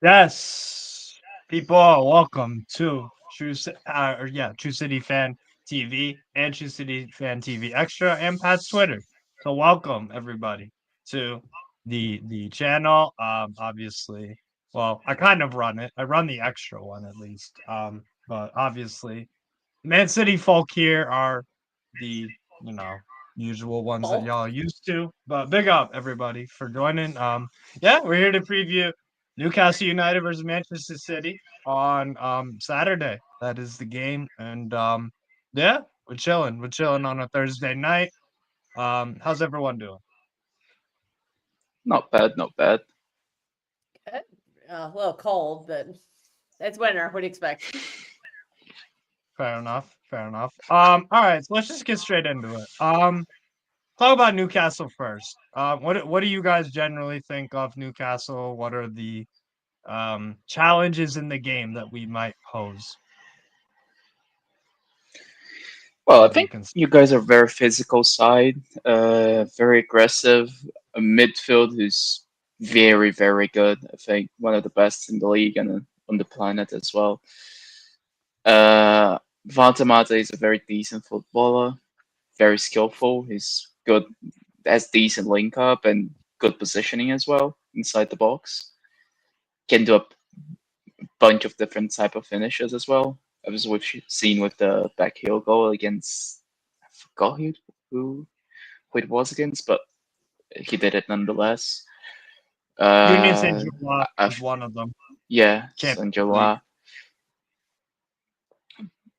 Yes, people are welcome to True City Fan TV and True City Fan TV Extra and Pat's Twitter. So welcome everybody to the channel. Obviously, well, I kind of run it. I run the extra one at least. But obviously, Man City folk here are the you know usual ones that Bulk. y'all used to. But big up everybody for joining. Yeah, we're here to preview Newcastle United versus Manchester City on Saturday. That is the game, and yeah, we're chilling. We're chilling on a Thursday night. How's everyone doing? Not bad, not bad. A little cold, but it's winter. What do you expect? Fair enough. Fair enough. All right, so let's just get straight into it. Talk about Newcastle first. What do you guys generally think of Newcastle? What are the challenges in the game that we might pose? Well, I What do you think consider? you guys are very physical side, very aggressive. A midfield who's very, very good. I think one of the best in the league and on the planet as well. Uh, Mata is a very decent footballer, very skillful. He's good, has decent link up and good positioning as well inside the box. Can do a bunch of different type of finishes as well. As we've seen with the back heel goal against, I forgot who who it was against, but he did it nonetheless. Union Saint Uh, Gilloise is I've, one of them. yeah, Champions League. Sanjola.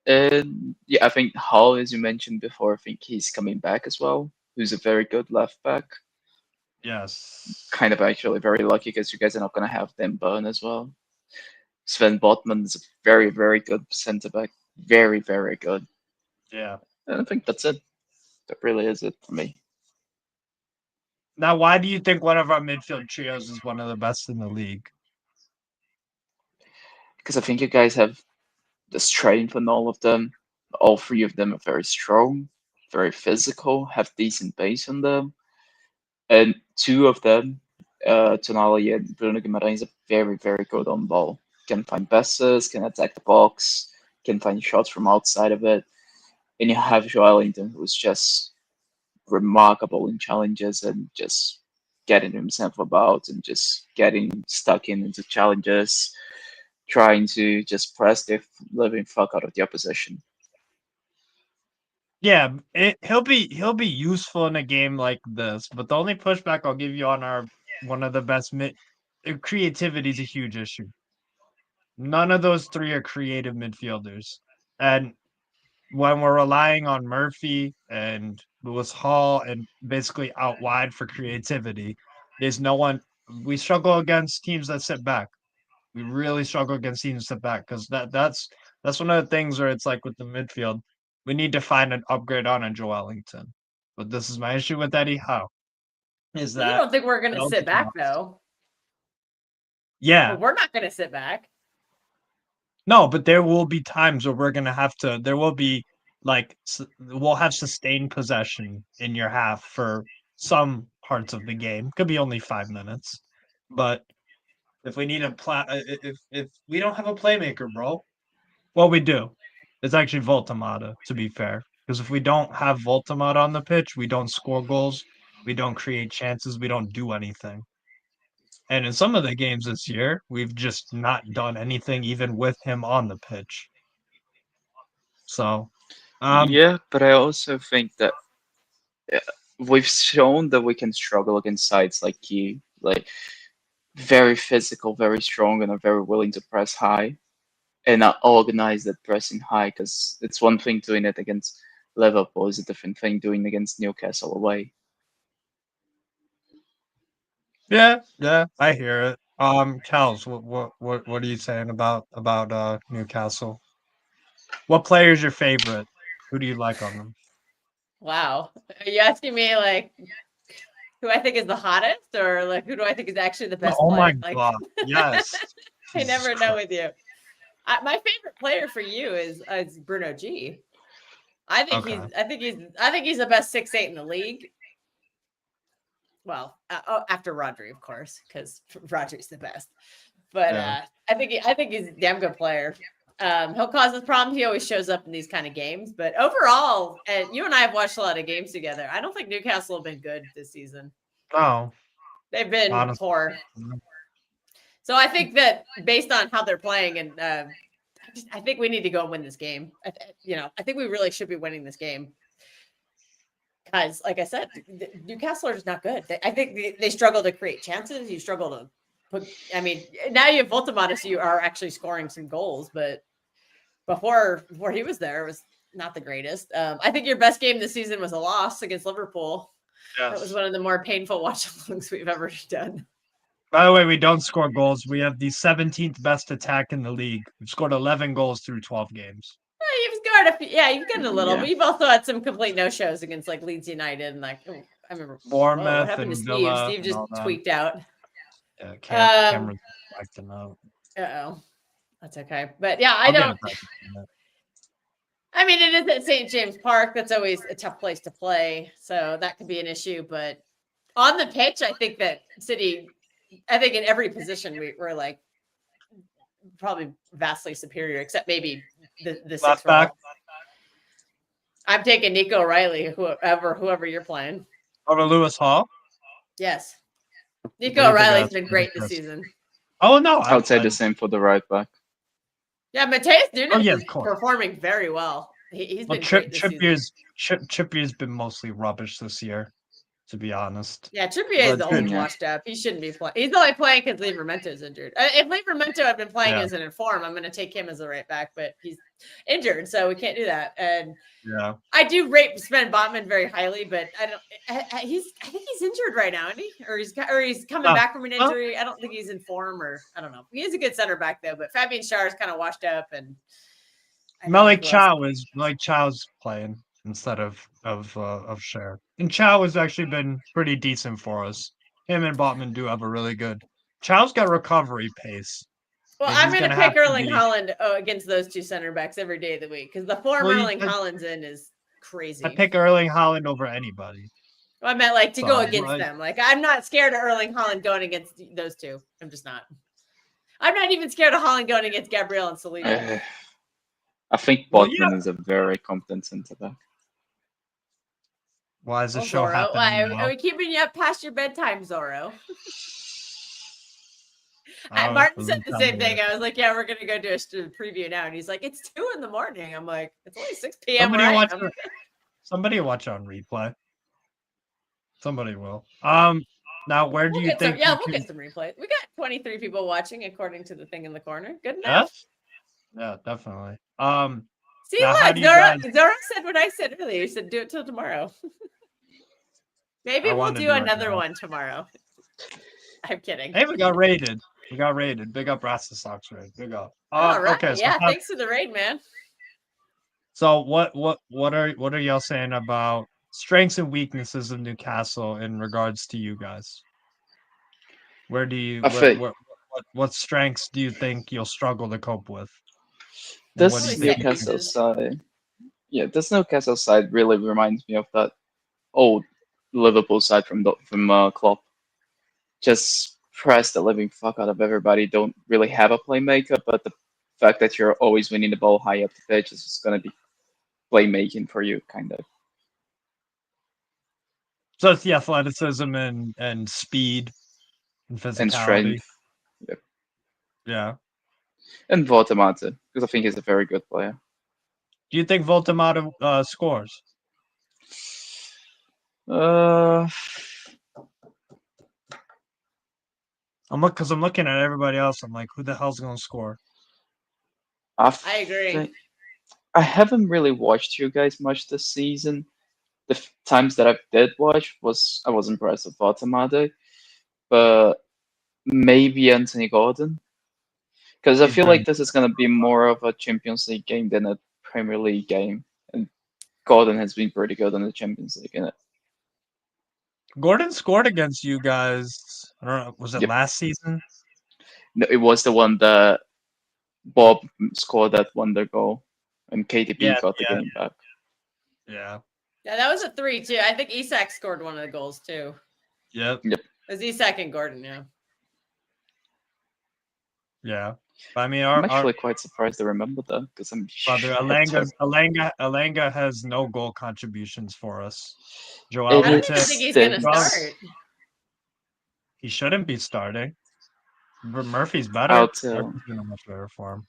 Yeah, I think Hull, as you mentioned before, I think he's coming back as well. Who's a very good left back. Yes. Kind of actually very lucky because you guys are not going to have them burn as well. Sven Botman is a very, very good centre back. Very, very good. Yeah. And I think that's it. That really is it for me. Now, why do you think one of our midfield trios is one of the best in the league? Because I think you guys have the strength on all of them. All three of them are very strong, very physical, have decent base on them. And two of them, Tonali and Bruno Guimaraes, are very, very good on ball. Can find passes, can attack the box, can find shots from outside of it. And you have Joelinton, who's just remarkable in challenges and just getting himself about and just getting stuck into challenges, trying to just press the living fuck out of the opposition. Yeah, he'll be useful in a game like this, but the only pushback I'll give you on our one of the best creativity is a huge issue. None of those three are creative midfielders, and when we're relying on Murphy and Lewis Hall and basically out wide for creativity, there's no one. We struggle against teams that sit back. We really struggle against teams that sit back because that's one of the things where it's like with the midfield, we need to find an upgrade on a Joelinton. But this is my issue with Eddie Howe is You that don't think we're I gonna don't sit think he back wants. though? Yeah, Well, we're not gonna sit back. no, but there will be times where we're gonna have to. There will be like we'll have sustained possession in your half for some parts of the game. Could be only 5 minutes, but if we need if we don't have a playmaker, bro, well, we do. It's actually Voltamata, to be fair, because if we don't have Voltamata on the pitch, we don't score goals, we don't create chances, we don't do anything. And in some of the games this year, we've just not done anything, even with him on the pitch. So, um, Yeah, but I also think that uh, we've shown that we can struggle against sides like you, like very physical, very strong, and are very willing to press high and not organize that pressing high. Because it's one thing doing it against Liverpool, is a different thing doing against Newcastle away. yeah, yeah, I hear it. Kels, what are you saying about Newcastle? What player is your favorite? Who do you like on them? Wow. Are you asking me like who I think is the hottest or like who do I think is actually the best Oh my player? Like god, yes, I Jesus never know Christ. with you. My favorite player for you is Bruno G. Okay, I think he's the best 6'8" in the league. Well, after Rodri, of course, because Rodri's the best. But Yeah. I think he's a damn good player. He'll cause us problems. He always shows up in these kind of games. But overall, and you and I have watched a lot of games together. I don't think Newcastle have been good this season. No, They've been honestly. poor. So I think that based on how they're playing, and I think we need to go and win this game. I think we really should be winning this game. Because, like I said, Newcastle are just not good. I think they struggle to create chances. You struggle to put. I mean, now you have Voltematus, you are actually scoring some goals, but before he was there, it was not the greatest. I think your best game this season was a loss against Liverpool. Yes. That was one of the more painful watch-alongs we've ever done. By the way, we don't score goals. We have the 17th best attack in the league. We've scored 11 goals through 12 games. You've scored a few, you've gotten a little, Yeah. but you've also had some complete no-shows against like Leeds United and like I remember Bournemouth what happened to and Steve? Villa Steve and just all that. tweaked out. Yeah, Cameron's acting out. Uh-oh. That's okay. But yeah, I I'll get don't. it back in a minute. I mean, it is at St. James Park. That's always a tough place to play. So that could be an issue. But on the pitch, I think that City, I think in every position, we're like probably vastly superior, except maybe the Left sixth back. row. I'm taking Nico Riley, whoever you're playing. Over Lewis Hall. Yes. What Nico do you think Riley's of been that? great this season. Oh no, I would say the same for the right back. Yeah, Mateus Nunes yeah, is of course. performing very well. He's Well, been great this season. Trippier's been mostly rubbish this year, to be honest. Yeah, Trippier is But old good. and washed up. He shouldn't be playing. He's only playing because Livermento's injured. If Livermento had been playing Yeah. as an inform, I'm going to take him as a right back, but he's injured, so we can't do that. And Yeah. I do rate Sven Botman very highly, but I don't. I think he's injured right now, isn't he? Or he's coming back from an injury. I don't think he's in form, or I don't know. He is a good center back though, but Fabian Schär is kind of washed up, and Malik Chow's playing instead of Cher. And Chow has actually been pretty decent for us. Him and Botman do have a really good. Chow's got recovery pace. Well, and I'm he's going to gonna pick have to Erling be- Haaland against those two center backs every day of the week because the form Well, you Erling could- Haaland's in is crazy. I pick Erling Haaland over anybody. Well, I meant like to go So, against right. them. Like I'm not scared of Erling Haaland going against those two. I'm just not. I'm not even scared of Haaland going against Gabriel and Saliba. I think Well, Botman is a very competent centre back. Why is the Well, show Zorro, happening now? are we keeping you up past your bedtime, Zorro? Oh, Martin doesn't said the sound same thing. right. I was like, "Yeah, we're gonna go do a preview now," and he's like, "It's 2 a.m." I'm like, "It's only 6 p.m." Somebody watch on replay. Somebody will. Now where do you think? We'll get some replays. We got 23 people watching, according to the thing in the corner. Good enough. Yeah, definitely. See, now, how look, do you guys- Zora said what I said earlier. He said, "Do it till tomorrow." Maybe I we'll wanna do do it another now. one tomorrow. I'm kidding. Hey, we got raided. Big up Rasta Sox raid. Big up. All right. Okay. So Yeah. Thanks for the raid, man. So what are y'all saying about strengths and weaknesses of Newcastle in regards to you guys? Where do you what strengths do you think you'll struggle to cope with? And what do This you think you Newcastle side, this Newcastle side really reminds me of that old Liverpool side from Klopp. Just press the living fuck out of everybody. Don't really have a playmaker, but the fact that you're always winning the ball high up the pitch is just going to be playmaking for you, kind of. So it's the athleticism and speed and physicality. And strength. Yep. Yeah. And Voltemata, because I think he's a very good player. Do you think Voltemata scores? I'm looking at everybody else. I'm like, who the hell's gonna score? I agree. I haven't really watched you guys much this season. The times that I did watch I was impressed with Voltemata, but maybe Anthony Gordon, because I feel like this is gonna be more of a Champions League game than a Premier League game, and Gordon has been pretty good in the Champions League, innit? Gordon scored against you guys. I don't know. Was it last season? No, it was the one that Bob scored that wonder goal, and KDB got the game back. Yeah. Yeah, that was a 3-2. I think Isak scored one of the goals too. Yep. It was Isak and Gordon, yeah. Yeah. I mean, I'm our actually quite surprised they remember that because I'm brother shit. Alanga has no goal contributions for us. Joel It I don't is even Matip, think he's gonna stinks. start. he shouldn't be starting. Murphy's I'll better. tell. Murphy's in a much better form.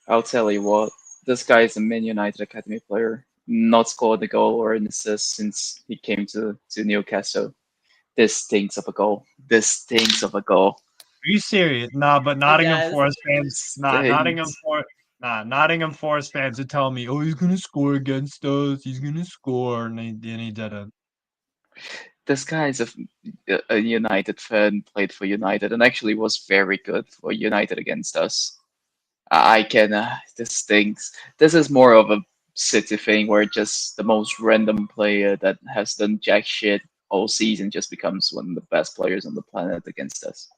I'll tell you what. This guy is a Man United academy player. Not scored a goal or an assist since he came to Newcastle. This stinks of a goal. This stinks of a goal. Are you serious? Nah, but It Nottingham does. Forest fans, Stinks. Nottingham Forest fans would tell me, "Oh, he's gonna score against us. He's gonna score," and he didn't. This guy is a United fan, played for United, and actually was very good for United against us. I can. This stinks. This is more of a City thing where just the most random player that has done jack shit all season just becomes one of the best players on the planet against us.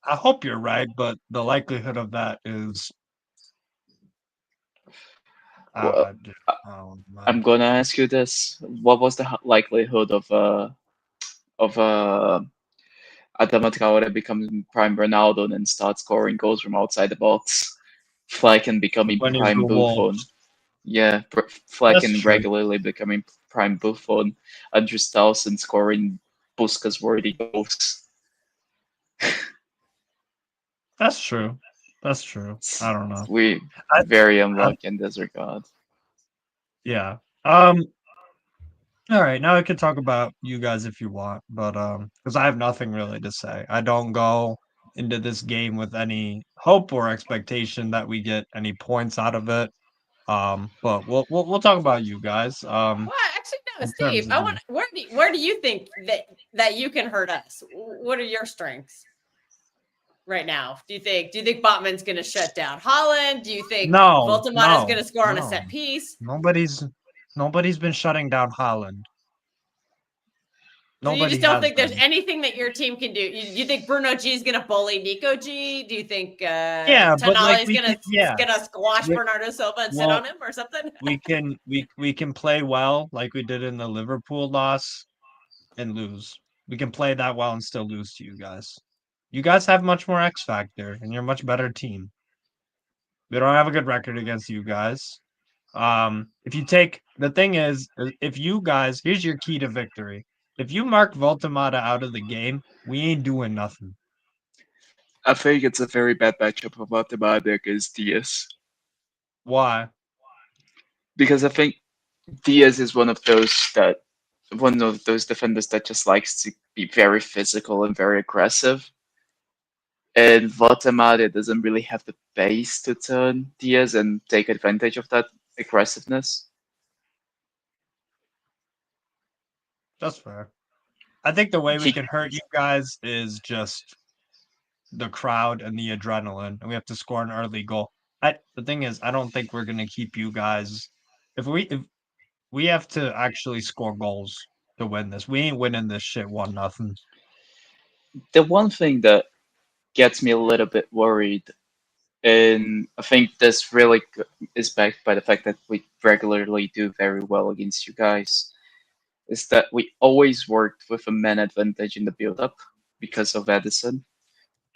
I hope you're right, but the likelihood of that is, Well, dude, oh I'm man. gonna ask you this: what was the likelihood of Adama Traore becoming prime Ronaldo and start scoring goals from outside the box? Flecken becoming When is prime the Buffon. Wolves? Yeah, That's Flecken true. regularly becoming prime Buffon. Andrew Stousen scoring Puskas worthy goals. That's true. That's true. I don't know. We I, very I unlucky in this regard. yeah. All right, now I can talk about you guys if you want, but because I have nothing really to say. I don't go into this game with any hope or expectation that we get any points out of it. But we'll talk about you guys. Well, actually, no, In terms Steve. of I you. want where do you think that you can hurt us? What are your strengths right now? Do you think Botman's going to shut down Holland? Do you think No, Voltamata is going no, to score on a no. set piece? Nobody's nobody's been shutting down Holland. So you Nobody just don't has think there's been. anything that your team can do? You think Bruno G is going to bully Nico G? Do you think Yeah, but like Tonali is we going can, to yeah. squash we- Bernardo Silva and sit Well, on him or something? we can play well like we did in the Liverpool loss and lose. We can play that well and still lose to you guys. You guys have much more X factor and you're a much better team. We don't have a good record against you guys. If you take the thing is, if you guys, here's your key to victory. If you mark Voltamata out of the game, we ain't doing nothing. I think it's a very bad matchup of Matemata against Diaz. Why? Because I think Diaz is one of those defenders that just likes to be very physical and very aggressive. And Votamade doesn't really have the base to turn Diaz and take advantage of that aggressiveness. That's fair. I think the way we He can hurt you guys is just the crowd and the adrenaline, and we have to score an early goal. The thing is, I don't think we're gonna keep you guys. If we have to actually score goals to win this, we ain't winning this shit 1-0. The one thing that gets me a little bit worried, and I think this really is backed by the fact that we regularly do very well against you guys, is that we always worked with a man advantage in the build up because of Edison,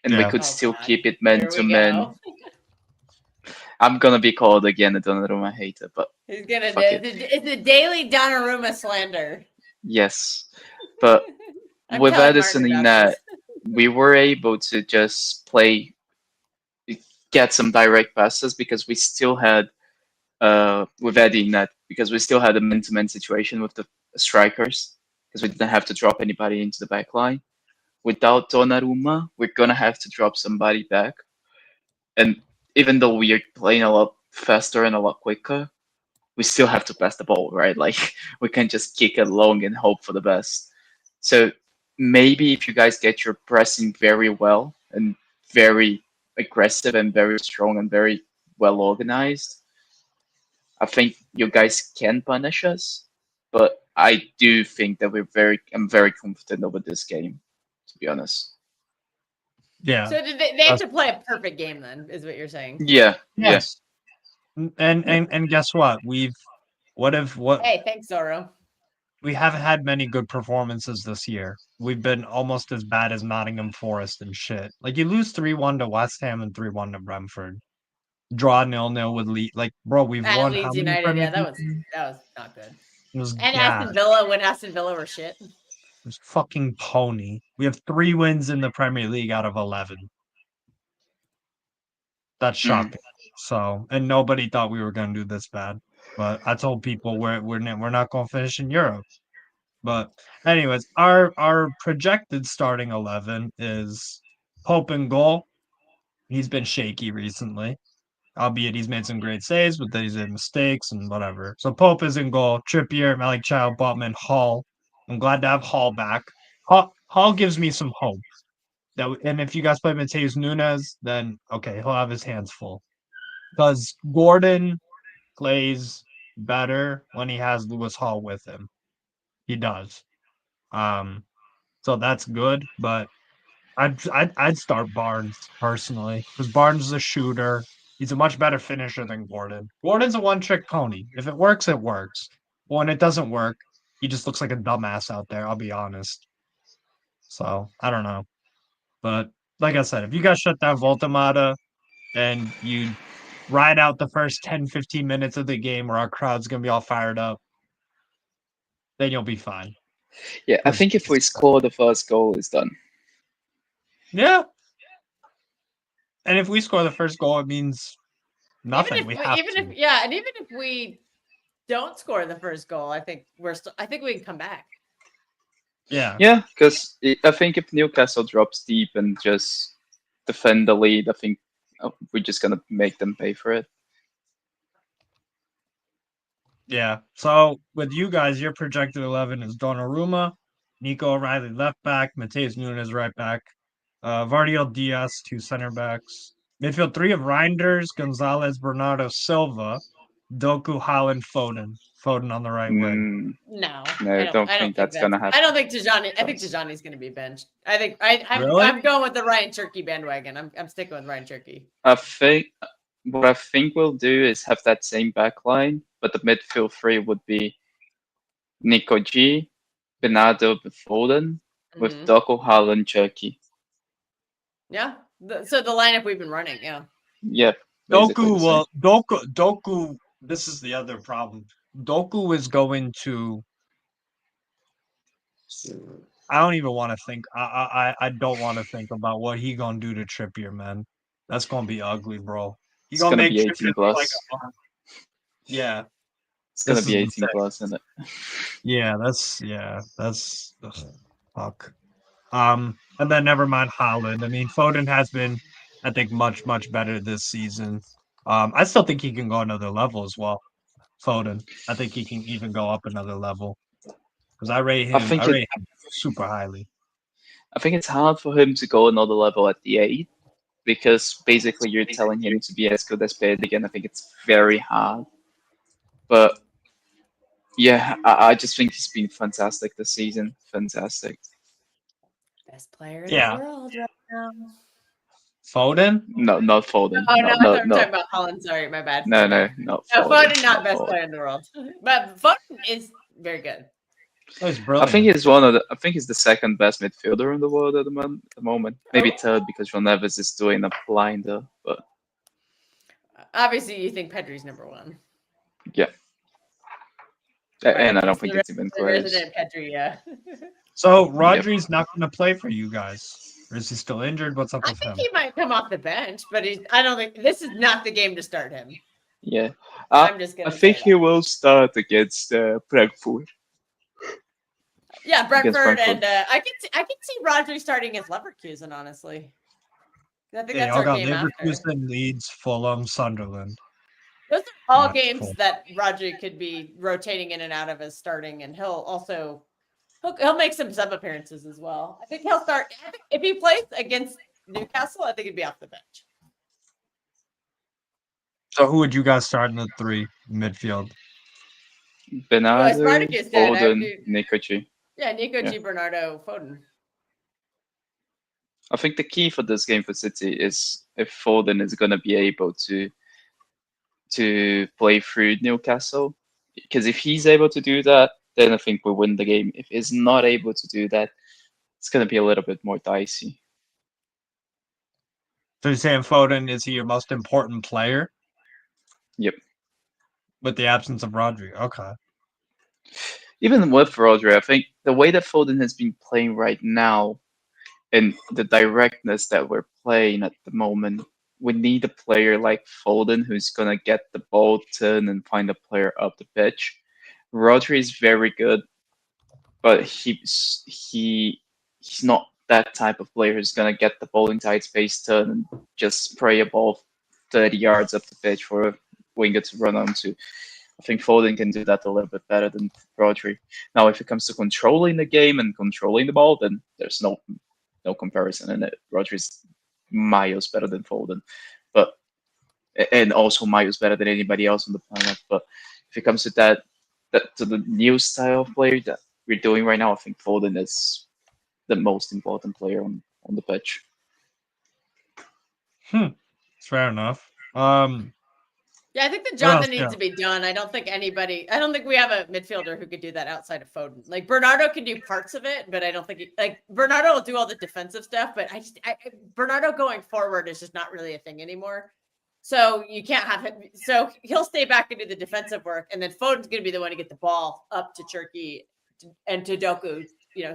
and we Yeah, could Oh still God, keep it man here to we man. go. I'm gonna be called again a Donnarumma hater, but He's gonna do fuck it. it's a daily Donnarumma slander. Yes. But I'm with telling Edison Martin in about net, this. we were able to just get some direct passes because we still had, with Eddie in net, because we still had a man to man situation with the strikers, because we didn't have to drop anybody into the back line. Without Donnarumma, we're gonna have to drop somebody back. And even though we are playing a lot faster and a lot quicker, we still have to pass the ball, right? Like we can't just kick it long and hope for the best. So maybe if you guys get your pressing very well and very aggressive and very strong and very well organized, I think you guys can punish us. But I do think that I'm very confident over this game, to be honest. yeah. So they have That's, to play a perfect game then, is what you're saying. Yeah, yeah. yes. And guess what? We've what if what Hey, thanks, Zoro. we haven't had many good performances this year. We've been almost as bad as Nottingham Forest and shit. Like you lose 3-1 to West Ham and 3-1 to Brentford. Draw 0-0 with Leeds. Like, bro, we've At won how Leeds many United, Premier yeah, that League was games? not good. It was And gas. Aston Villa when Aston Villa were shit. It was fucking pony. We have 3 wins in the Premier League out of 11. That's Mhm. shocking. So, and nobody thought we were going to do this bad. But I told people we're not going to finish in Europe. But anyways, our projected starting 11 is Pope in goal. He's been shaky recently, albeit he's made some great saves, but then he's made mistakes and whatever. So Pope is in goal. Trippier, Malik Child, Botman, Hall. I'm glad to have Hall back. Hall gives me some hope. And if you guys play Mateus Nunes, then okay, he'll have his hands full. Because Gordon plays better when he has Lewis Hall with him. He does. Um, so that's good, but I'd start Barnes personally because Barnes is a shooter. He's a much better finisher than Gordon. Gordon's a one-trick pony. If it works, it works. When it doesn't work, he just looks like a dumbass out there. I'll be honest. So I don't know, but like I said, if you guys shut down Voltamata and you ride out the first 10, 15 minutes of the game where our crowd's gonna be all fired up, then you'll be fine. Yeah, I 'Cause think if we score the first goal, it's done. yeah, and if we score the first goal, it means nothing. Even We if have even to. if yeah, and even if we don't score the first goal, I think I think we can come back. Yeah. Yeah, because I think if Newcastle drops deep and just defend the lead, I think we're just gonna make them pay for it. Yeah. So with you guys, your projected 11 is Donnarumma, Nico O'Reilly left back, Mateus Nunes right back, Vardiel Diaz two center backs, midfield three of Reinders, Gonzalez, Bernardo Silva, Doku, Holland, Foden. Foden on the right wing. Mm, No, no, don't I don't think think that's gonna happen. I don't think Tijani. I think Chance. Tijani's going to be benched. I think Really? I'm going with the Ryan Turkey bandwagon. I'm sticking with Ryan Turkey. I think what I think we'll do is have that same back line, but the midfield three would be Nico G, Bernardo Foden, with Mhm. Doku, Haaland, Cherky. Yeah. So the lineup we've been running. Yeah. Yep, basically the same. Doku. This is the other problem. Doku is going to. I don't even want to think. I don't want to think about what he gonna do to Trippier, man. That's gonna be ugly, bro. He It's gonna gonna make be Trippier 18 look like plus. a bum. Yeah. It's gonna This be is the 18 thing. plus, isn't it? That's ugh, fuck. And then never mind Holland. I mean, Foden has been, I think, much better this season. I still think he can go another level as well. Foden, I think he can even go up another level because I rate I him. I think it. rate him super highly. I think it's hard for him to go another level at the 8 because basically you're telling him to be as good as Pedri again. I think it's very hard. But yeah, I just think he's been fantastic this season. Fantastic. Best player in the Yeah, world right now. Foden. No, not Foden. Oh no, No, I thought no, we were no, talking about Holland. Sorry, my bad. no, Foden. no, not No, Foden. Foden, Not not best Foden. player in the world, but Foden is very good. Oh, he's I think brilliant. he's one of the. I think he's the second best midfielder in the world at the moment. Maybe Oh, third because Ron Neves is doing a blinder. But obviously, you think Pedri's number one. yeah, Right. and I Okay. don't So think it's even the close. resident Pedri. Yeah. So Yep. Rodri's not going to play for you guys, or is he still injured? What's up I with think him? he might come off the bench, but I don't think this is not the game to start him. Yeah. I'm just I gonna think say he that. will start against Brentford. Yeah, Against Brentford, Brentford. and I can see Rodri starting as Leverkusen. Honestly, I think Yeah, that's y'all our got game after. Leverkusen, Leeds, Fulham, Sunderland. Those are all Not games full. that Rodri could be rotating in and out of as starting, and he'll make some sub appearances as well. I think he'll start. I think if he plays against Newcastle, I think he'd be off the bench. So who would you guys start in the three midfield? Well, Bernardo, Spartacus did. I Foden, do. Nico G. Yeah, Nico Yeah. G. Bernardo, Foden. I think the key for this game for City is if Foden is going to be able to play through Newcastle. Because if he's able to do that, then I think we win the game. If he's not able to do that, it's going to be a little bit more dicey. So you're saying Foden is he your most important player? Yep. With the absence of Rodri. Okay. Even with Rodri, I think the way that Foden has been playing right now and the directness that we're playing at the moment, we need a player like Foden who's gonna get the ball, turn, and find a player up the pitch. Rodri is very good, but he's not that type of player who's gonna get the ball in tight space, turn, and just spray a ball 30 yards up the pitch for a winger to run onto. I think Foden can do that a little bit better than Rodri. Now, if it comes to controlling the game and controlling the ball, then there's no comparison in it. Rodri's miles better than Foden, but and also miles better than anybody else on the planet. But if it comes to that to the new style of player that we're doing right now, I think Foden is the most important player on the pitch. Fair enough. Yeah, I think the What job else? that needs Yeah. to be done. I don't think we have a midfielder who could do that outside of Foden. Like Bernardo can do parts of it, but I don't think Bernardo will do all the defensive stuff. But Bernardo going forward is just not really a thing anymore. So you can't have him. So he'll stay back and do the defensive work, and then Foden's going to be the one to get the ball up to Cherki and to Doku,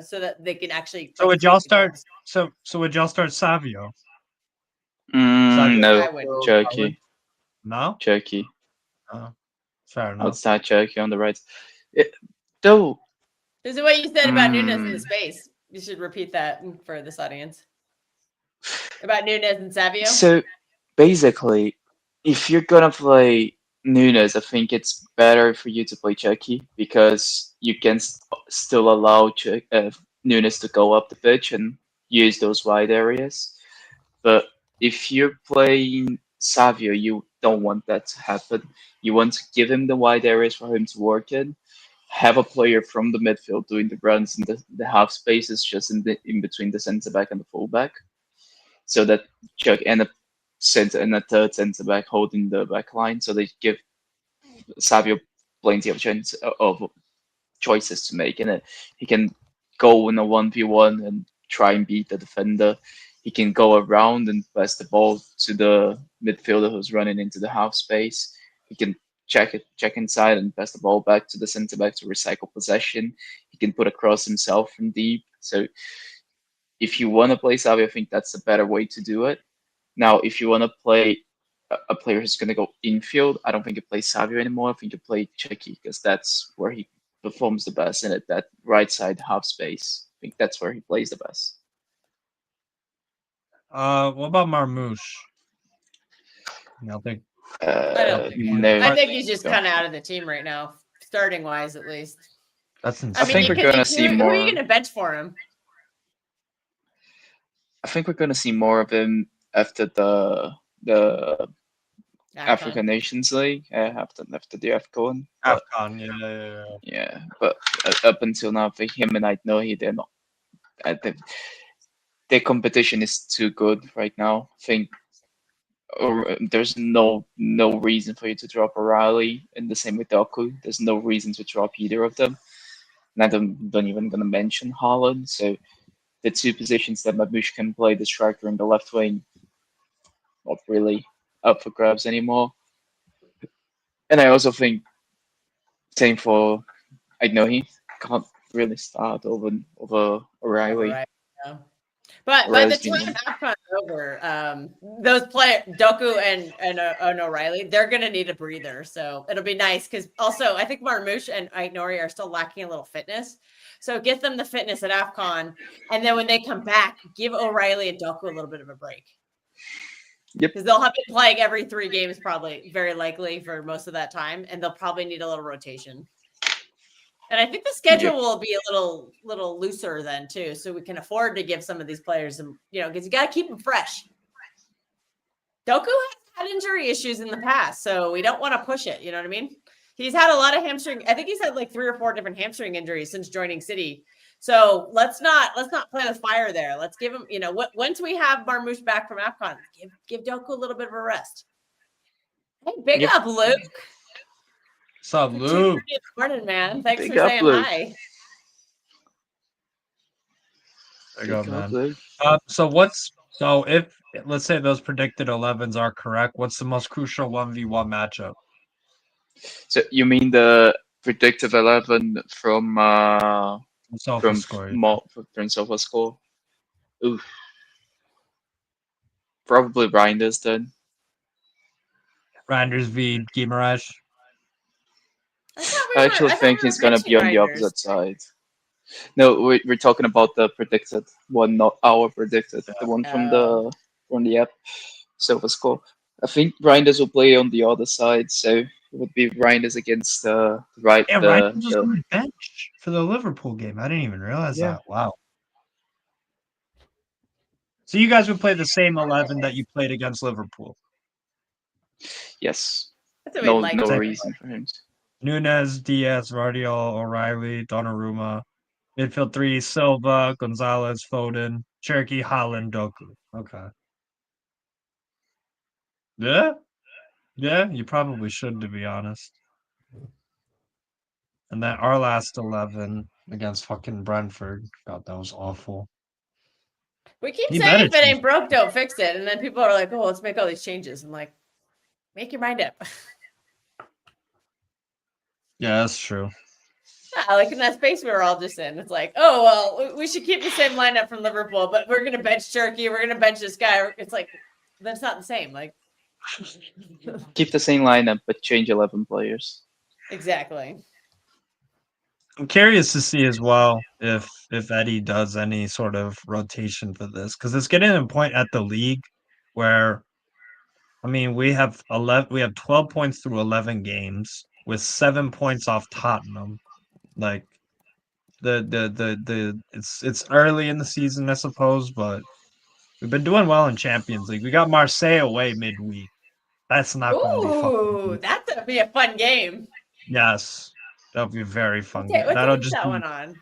so that they can actually. So would y'all start? So would y'all start Savio? No, I wouldn't. Cherki. No. Cherki. Oh, fair enough. Outside Cherki on the right. Though. This is what you said about Nunes in the space. You should repeat that for this audience. About Nunes and Savio. So basically, if you're gonna play Nunes, I think it's better for you to play Cherki because you can still allow Nunes to go up the pitch and use those wide areas. But if you're playing Savio, you don't want that to happen. You want to give him the wide areas for him to work in. Have a player from the midfield doing the runs in the half spaces, just in between the centre back and the full back, so that Chuck and a third centre back holding the back line, so they give Savio plenty of choices to make, and he can go in a 1v1 and try and beat the defender. He can go around and pass the ball to the midfielder who's running into the half space. He can check inside and pass the ball back to the centre back to recycle possession. He can put a cross himself from deep. So if you want to play Savio, I think that's a better way to do it. Now, if you want to play a player who's going to go infield, I don't think you play Savio anymore. I think you play Cherki because that's where he performs the best in it, that right side half space. I think that's where he plays the best. What about Marmouche? Nothing. I think he's just kind of out of the team right now, starting wise at least. That's insane. I think we're going to see more. Who are you going to bench for him? I think we're going to see more of him after the African Nations League, after the AFCON. AFCON, yeah. But up until now, for him and I know they're not. Their competition is too good right now. I think there's no reason for you to drop O'Reilly, and the same with Doku. There's no reason to drop either of them. And I don't even gonna mention Haaland. So the two positions that Marmouche can play, the striker and the left wing, not really up for grabs anymore. And I also think same for he can't really start over O'Reilly. Right, yeah. But by the time AFCON's over, those players, Doku and O'Reilly, they're going to need a breather. So it'll be nice because also I think Marmouche and Aït-Nouri are still lacking a little fitness. So get them the fitness at AFCON. And then when they come back, give O'Reilly and Doku a little bit of a break. Yep. Because they'll have been playing every 3 games probably, very likely for most of that time. And they'll probably need a little rotation. And I think the schedule will be a little looser then too, so we can afford to give some of these players some, because you got to keep them fresh. Doku has had injury issues in the past, so we don't want to push it. You know what I mean? He's had a lot of hamstring. I think he's had like 3 or 4 different hamstring injuries since joining City. So let's not play with fire there. Let's give him. Once we have Marmouche back from AFCON, give Doku a little bit of a rest. Hey, big up, Luke. Salute. 2:30 in the morning, man. Thanks Big for saying upload. hi. There you go, Big man. upload. So if let's say those predicted 11s are correct, what's the most crucial 1v1 matchup? So you mean the predictive 11 from Sofa score. Yeah. Sofa score? Oof. Probably Reinders then. Randers v Guimaraes. I actually I thought think we were he's gonna be benching on the Reinders. opposite side. No, we're talking about the predicted one, not our predicted. The one from the app. Sofa score. I think Reinders will play on the other side, so it would be Reinders against right Yeah, Randers was on the bench for the Liverpool game. I didn't even realize Yeah. that. Wow. So you guys would play the same 11 that you played against Liverpool. Yes. That's what No, we'd like. no to. reason for him. Nunez, Diaz, Vardiol, O'Reilly, Donnarumma. Midfield 3, Silva, Gonzalez, Foden, Cherky, Holland, Doku. Okay. Yeah? Yeah, you probably should, to be honest. And then our last 11 against fucking Brentford. God, that was awful. We keep He saying better if it ain't choose- broke, don't fix it. And then people are like, oh, let's make all these changes. I'm like, make your mind up. Yeah, that's true. Like in that space we were all just in. It's like, oh, well, we should keep the same lineup from Liverpool, but we're going to bench Turkey. We're going to bench this guy. It's like, that's not the same. Like, Keep the same lineup, but change 11 players. exactly. I'm curious to see as well if Eddie does any sort of rotation for this, because it's getting to a point at the league where, I mean, we have 12 points through 11 games with 7 points off Tottenham. Like it's early in the season, I suppose, but we've been doing well in Champions League. We got Marseille away midweek. That's not going to be fucking Ooh, good. that's going to be a fun game. Yes, that'll be a very fun What game. That'll day is just that be. one on?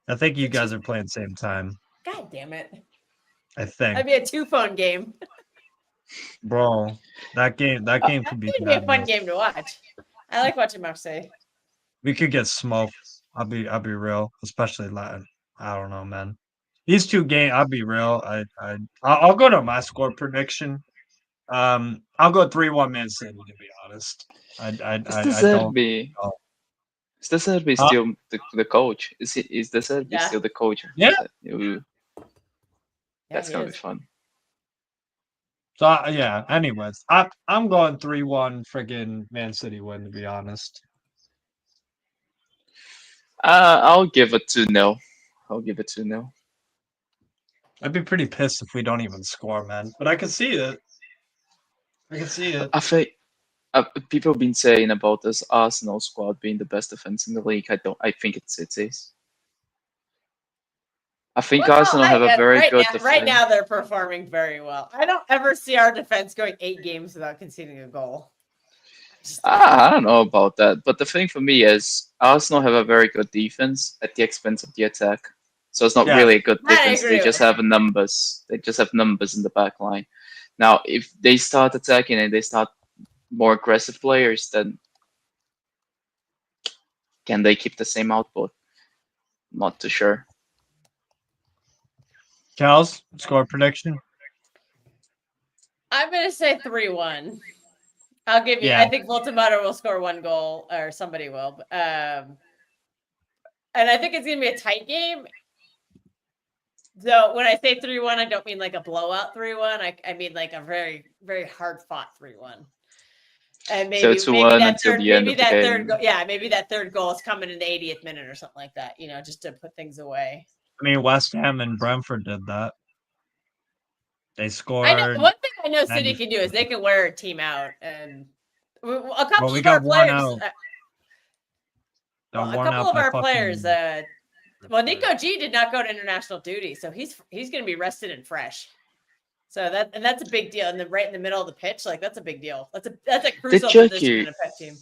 I think you guys are playing same time. God damn it. I think. That'd be a 2-phone game. Bro, that game That could be would be a fun madness. game to watch. I like watching Marseille. We could get smoked. I'll be real, especially Latin. I don't know, man. These two games, I'll be real. I'll go to my score prediction. I'll go 3-1 Man City, to be honest. Is I the don't. Serbi? know. Is the Serbi Huh? still the coach? Is the Serbi Yeah. still the coach? Yeah. Ooh, that's he gonna is. be fun. So yeah. Anyways, I'm going 3-1 friggin' Man City win, to be honest. I'll give it 2-0. I'll give it 2-0. I'd be pretty pissed if we don't even score, man. But I can see it. I can see it. I think people have been saying about this Arsenal squad being the best defense in the league. I think it's City's. I think Well, Arsenal have a very good now, defense. right now, they're performing very well. I don't ever see our defense going 8 games without conceding a goal. I don't know about that, but the thing for me is Arsenal have a very good defense at the expense of the attack. So it's not Yeah. really a good I defense. agree They just have numbers. They just have numbers in the back line. Now, if they start attacking and they start more aggressive players, then can they keep the same output? Not too sure. Charles, score prediction. I'm gonna say 3-1. I'll give you. Yeah. I think Voltamato will score 1 goal, or somebody will. And I think it's gonna be a tight game. So when I say 3-1, I don't mean like a blowout 3-1. I mean like a very, very hard fought 3-1. And So maybe 2-1 that until third, the end maybe of the that game. third goal, yeah, maybe that third goal is coming in the 80th minute or something like that. Just to put things away. I mean, West Ham and Brentford did that. They scored. I know one thing I know City 90 can do is they can wear a team out, and a couple we of got our worn players. out. Got A worn couple out of by our fucking- players. Well, Nico G did not go to international duty, so he's going to be rested and fresh. So that's a big deal. And then right in the middle of the pitch, like that's a big deal. That's a crucial position in a pet team.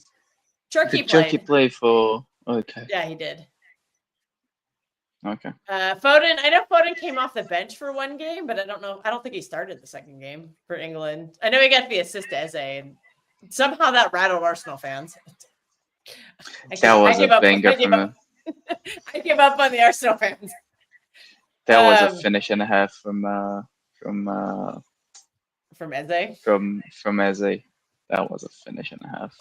Turkey Did Turkey played. play for? Okay. Yeah, he did. Okay. Foden, I know Foden came off the bench for 1 game, but I don't know. I don't think he started the second game for England. I know he got the assist to Eze, and somehow that rattled Arsenal fans. That was a I banger give from up. I give up on the Arsenal fans. that was a Um, finish and a half from Eze. from Eze. That was a finish and a half.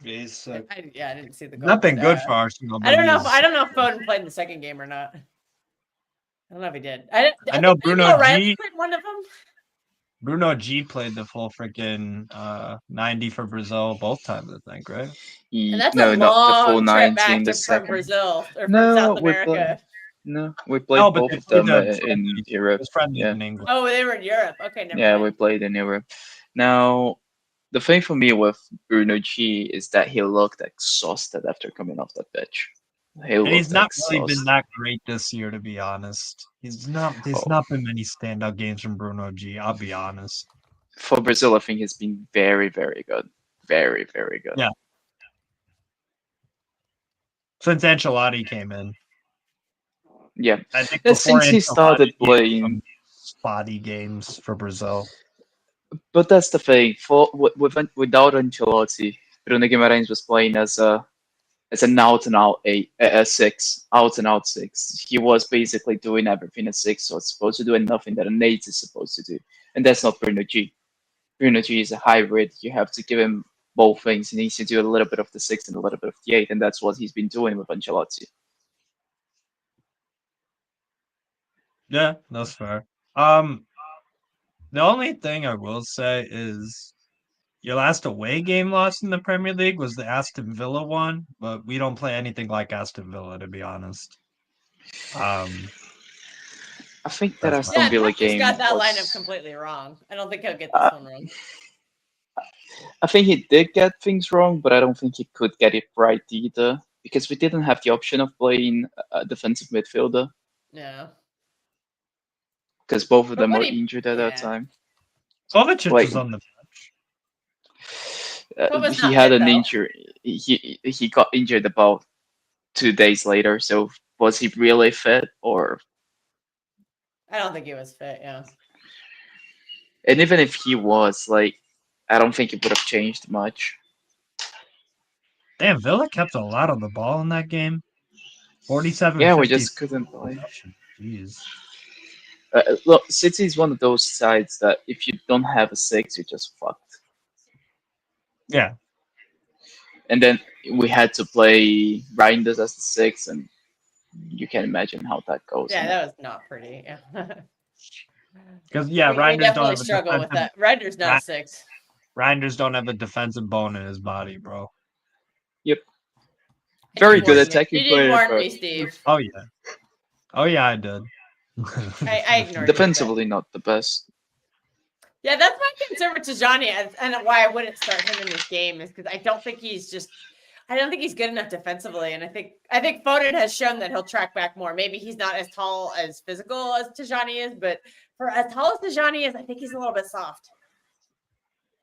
He's I didn't see the goal. not been but, good for Arsenal. I But don't know. he's, I don't know if Foden played in the second game or not. I don't know if he did. I know think Bruno O'Reilly G. played one of them. Bruno G played the full freaking 90 for Brazil both times, I think, right? And that's a No, not the full long trip 90 back in the from second. Brazil or from No, South we played. America. No, we played No, but both they of played them the in friendly. It Europe. was friendly Yeah, in England. Oh, they were in Europe. Okay, never yeah, mind. we played in Europe. Now, the thing for me with Bruno G is that he looked exhausted after coming off that pitch. He And he's looked not really been exhausted. that great this year, to be honest. There's Oh, not been many standout games from Bruno G. I'll be honest. for Brazil, I think he's been very, very good. Very, very good. Yeah. Since Ancelotti came in, Yeah. I think Yeah, before since he started Ancelotti, he had playing, some spotty games for Brazil. but that's the thing. Without Ancelotti, Bruno Guimarães was playing as an out and out a six, out and out six. He was basically doing everything a six, so it's supposed to do and nothing that an eight is supposed to do. And that's not Bruno G. Bruno G is a hybrid. You have to give him both things. He needs to do a little bit of the six and a little bit of the eight, and that's what he's been doing with Ancelotti. Yeah, that's fair. The only thing I will say is your last away game loss in the Premier League was the Aston Villa one, but we don't play anything like Aston Villa, to be honest. I think that That's Aston Villa Pepper's game got that was. lineup completely wrong. I don't think he'll get this one wrong. I think he did get things wrong, but I don't think he could get it right either because we didn't have the option of playing a defensive midfielder No. because both of But them what were he- injured at that yeah. time. Kovacic Like- was on the Kova's He not had fit, an though. injury. He got injured about 2 days later. So was he really fit or? I don't think he was fit. Yeah. And even if he was, like, I don't think it would have changed much. Damn, Villa kept a lot of the ball in that game. 47. Yeah, we just couldn't play. Jeez. Look, City is one of those sides that if you don't have a six, you're just fucked. Yeah. And then we had to play Reinders as the six, and you can imagine how that goes. Yeah, that was not pretty. Yeah. Because yeah, we Reinders don't definitely have a struggle with defensive. that. Render's not Ra- a six. Reinders don't have a defensive bone in his body, bro. Very You good warned me. attacking You did player, warn but me, Steve. Oh yeah. Oh yeah, I did. I ignored defensively not the best. Yeah, that's my concern with Tijani and why I wouldn't start him in this game is because I don't think he's good enough defensively. And I think Foden has shown that he'll track back more. Maybe he's not as tall as physical as Tijani is, but for as tall as Tijani is, I think he's a little bit soft.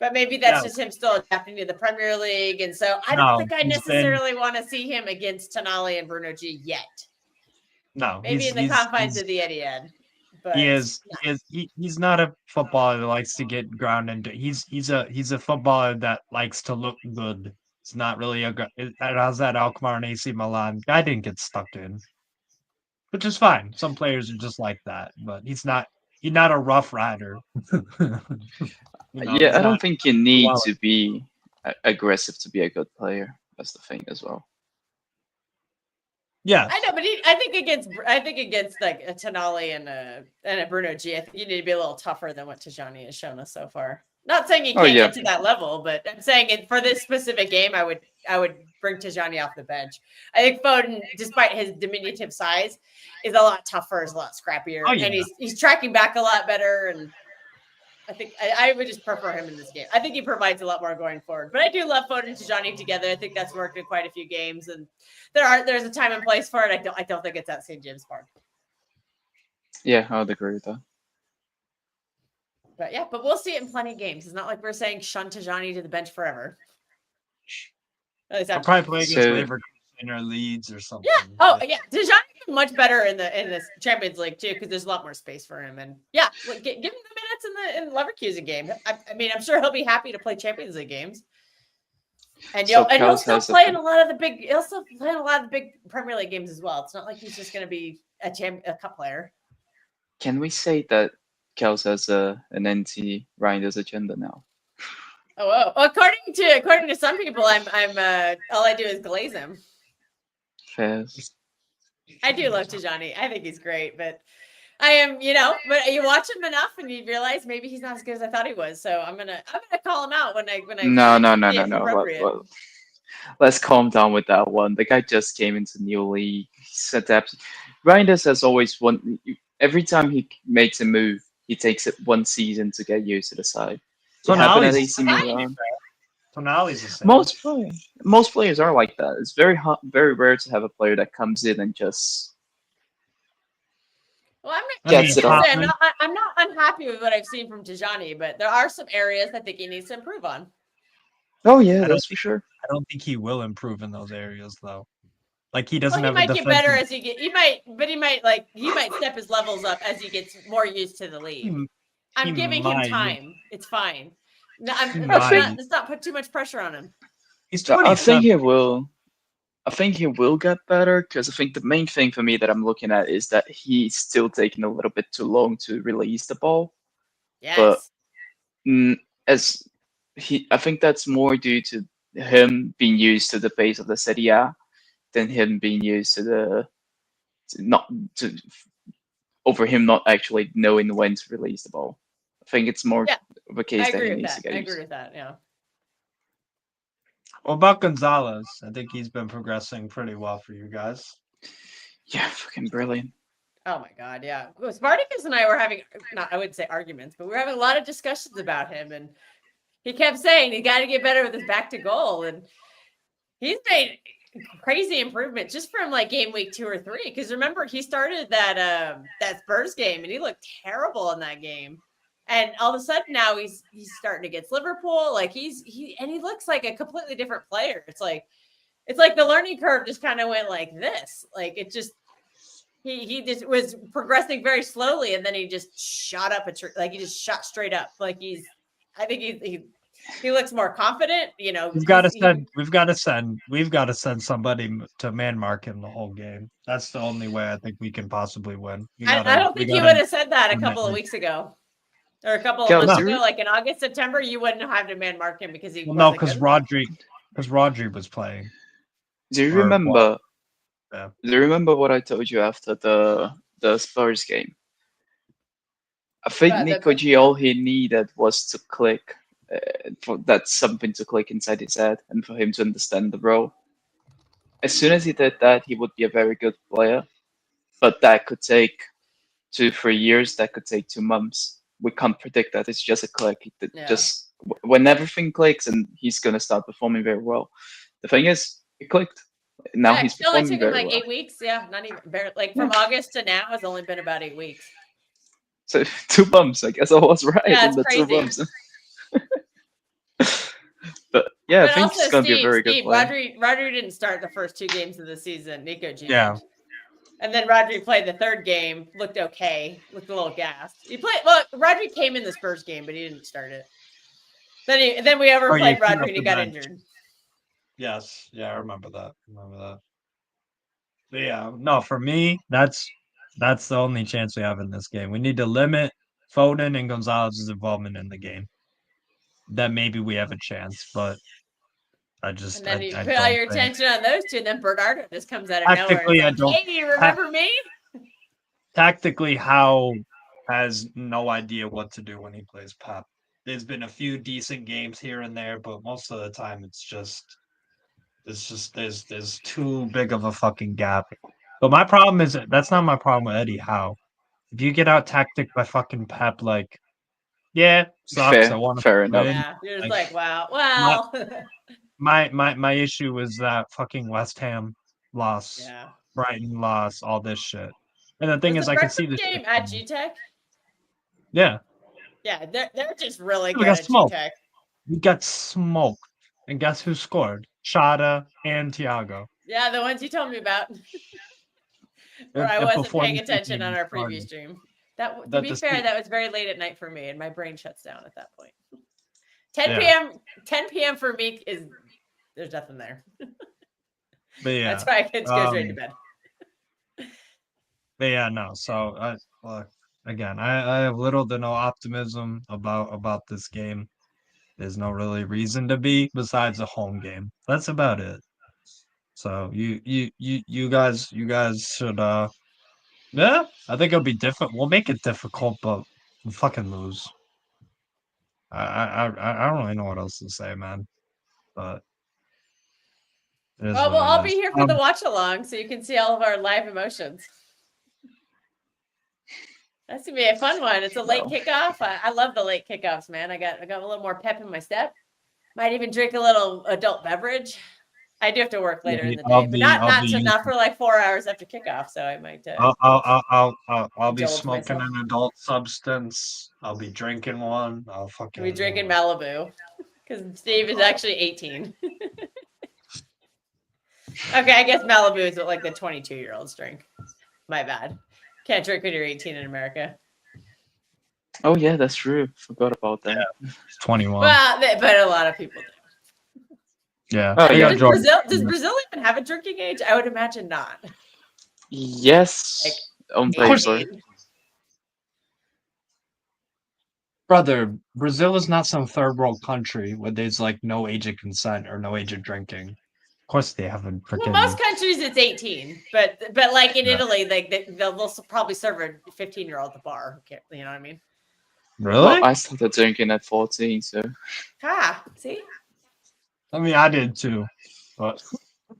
But maybe that's just him still adapting to the Premier League. And so I don't think I necessarily want to see him against Tonali and Bruno G yet. No, Maybe in the confines of the Etihad. But he's not a footballer that likes to get ground into. He's a footballer that likes to look good. It's not really how's that Alkmaar and AC Milan guy didn't get stuck in, which is fine. Some players are just like that, but he's not a rough rider. I don't think you need to be aggressive to be a good player. That's the thing as well. Yeah, I know, but I think against like a Tonali and a Bruno G, I think you need to be a little tougher than what Tijani has shown us so far. Not saying you can't get to that level, but I'm saying for this specific game, I would bring Tijani off the bench. I think Foden, despite his diminutive size, is a lot tougher, is a lot scrappier, and he's tracking back a lot better. And I think I would just prefer him in this game. I think he provides a lot more going forward. But I do love Foden and Tijani together. I think that's worked in quite a few games, and there's a time and place for it. I don't think it's at St. James Park. Yeah, I would agree with that. But we'll see it in plenty of games. It's not like we're saying shun Tijani to the bench forever. I'll probably play against Leverkusen or Leeds or something. Yeah. Oh, yeah. Tijani's much better in this Champions League too, because there's a lot more space for him. And yeah, give him the minutes in the Leverkusen game. I mean, I'm sure he'll be happy to play Champions League games. And So he'll Kels still has a play in a lot of the big. He'll still play in a lot of the big Premier League games as well. It's not like he's just going to be a cup player. Can we say that Kels has an anti-Reinders agenda now? Oh, according to some people, I'm all I do is glaze him. Fair. I do love Tijani. I think he's great, but I am, but you watch him enough and you realize maybe he's not as good as I thought he was. So I'm gonna call him out when I No. see it's appropriate. Well, let's calm down with that one. The guy just came into new league. He's adapted. Reinders has always won. Every time he makes a move, he takes it one season to get used to the side. It happened at AC Milan. Tonali's the same. Most players are like that. It's very rare to have a player that comes in and just Well, gets it off. I'm not unhappy with what I've seen from Tijani, but there are some areas I think he needs to improve on. Oh yeah, that's for sure. I don't think he will improve in those areas though. Like he doesn't Well, have he might a get better as he get. He might step his levels up as he gets more used to the league. I'm giving him time. It's fine. No, let's not put too much pressure on him. He's 27. I think he will. I think he will get better because I think the main thing for me that I'm looking at is that he's still taking a little bit too long to release the ball. Yes. But I think that's more due to him being used to the pace of the Serie A than him being used to over him not actually knowing when to release the ball. I think it's more of a case that he needs to get used. I agree with that. Yeah. What about Gonzalez? I think he's been progressing pretty well for you guys. Yeah, fucking brilliant. Oh my god, yeah. Spartacus and I were having I wouldn't say arguments, but we were having a lot of discussions about him, and he kept saying he got to get better with his back to goal, and he's made crazy improvement just from like game week 2 or 3. Because remember, he started that Spurs game and he looked terrible in that game. And all of a sudden now he's starting against Liverpool. Like he looks like a completely different player. It's like the learning curve just kind of went like this. Like it just he just was progressing very slowly, and then he just shot up he just shot straight up. Like I think he looks more confident. We've got to send somebody to man mark him the whole game. That's the only way I think we can possibly win. I don't think you would have said that a couple of weeks ago. Or a couple of months ago, like in August, September, you wouldn't have to man mark him because he because Rodri was playing. Do you remember? Do you remember what I told you after the Spurs game? I think Nico G, all he needed was to click. For that something to click inside his head and for him to understand the role. As soon as he did that, he would be a very good player. But that could take 2-3 years. That could take 2 months. We can't predict that. It's just a click. Just when everything clicks, and he's gonna start performing very well. The thing is, it clicked. Now he's performing very well. It only took him like 8 weeks. Yeah, not even like from August to now. It's only been about 8 weeks. So 2 months. I guess I was right. Yeah, it's crazy. 2 months. But I think he's gonna be a very good player. Rodri didn't start the first 2 games of the season. Nico G. Yeah. And then Rodri played the 3rd game, looked okay, looked a little gassed. Rodri came in the Spurs game, but he didn't start it. Then we overplayed Rodri and he got injured. Yes, yeah, I remember that. But yeah, no, for me, that's the only chance we have in this game. We need to limit Foden and Gonzalez's involvement in the game. Then maybe we have a chance, but And then you put all your attention on those two, and then Bernardo just comes out of nowhere. Tactically, Hey, you remember me? Tactically, Howe has no idea what to do when he plays Pep. There's been a few decent games here and there, but most of the time there's too big of a fucking gap. But my problem is that's not my problem with Eddie Howe. If you get out tactic by fucking Pep, like, yeah, sucks. I want to fair enough. Yeah, you're just like wow. Well, my issue was that fucking West Ham loss, Brighton loss, all this shit. And the thing is, I can see this game at G-Tech. Yeah. Yeah, they're just really good at G-Tech. We got smoked. And guess who scored? Shada and Thiago. Yeah, the ones you told me about. Where I wasn't paying attention on our previous stream. To be fair, that was very late at night for me, and my brain shuts down at that point. 10 p.m. for me is there's nothing there. But yeah, That's why it goes right to bed. But yeah, no. So look, again, I have little to no optimism about this game. There's no really reason to be besides a home game. That's about it. So you guys should yeah, I think it'll be different. We'll make it difficult, but we'll fucking lose. I don't really know what else to say, man. But it is Well, what I'll it be is. here for the watch along, so you can see all of our live emotions. That's gonna be a fun one. It's a late kickoff. I love the late kickoffs, man. I got a little more pep in my step. Might even drink a little adult beverage. I do have to work later in the day, but not for like 4 hours after kickoff. So I might. I'll be indulge smoking myself. an adult substance. I'll be drinking one. I'll fucking I'll be drinking Malibu because Steve is actually 18. Okay, I guess Malibu is what like the 22-year-olds drink. My bad. Can't drink when you're 18 in America. Oh yeah, that's true. Forgot about that. Yeah, 21. Well, but a lot of people do. Yeah. Oh, yeah. Does Brazil even have a drinking age? I would imagine not. Yes, on Of course. paper. Brother, Brazil is not some third world country where there's like no age of consent or no age of drinking. Of course, they have a freaking. Well, most countries it's 18, but like in Yeah. Italy, like they'll probably serve a 15-year-old at the bar. You know what I mean? Really? Well, I started drinking at 14, so. See? I mean, I did too, but.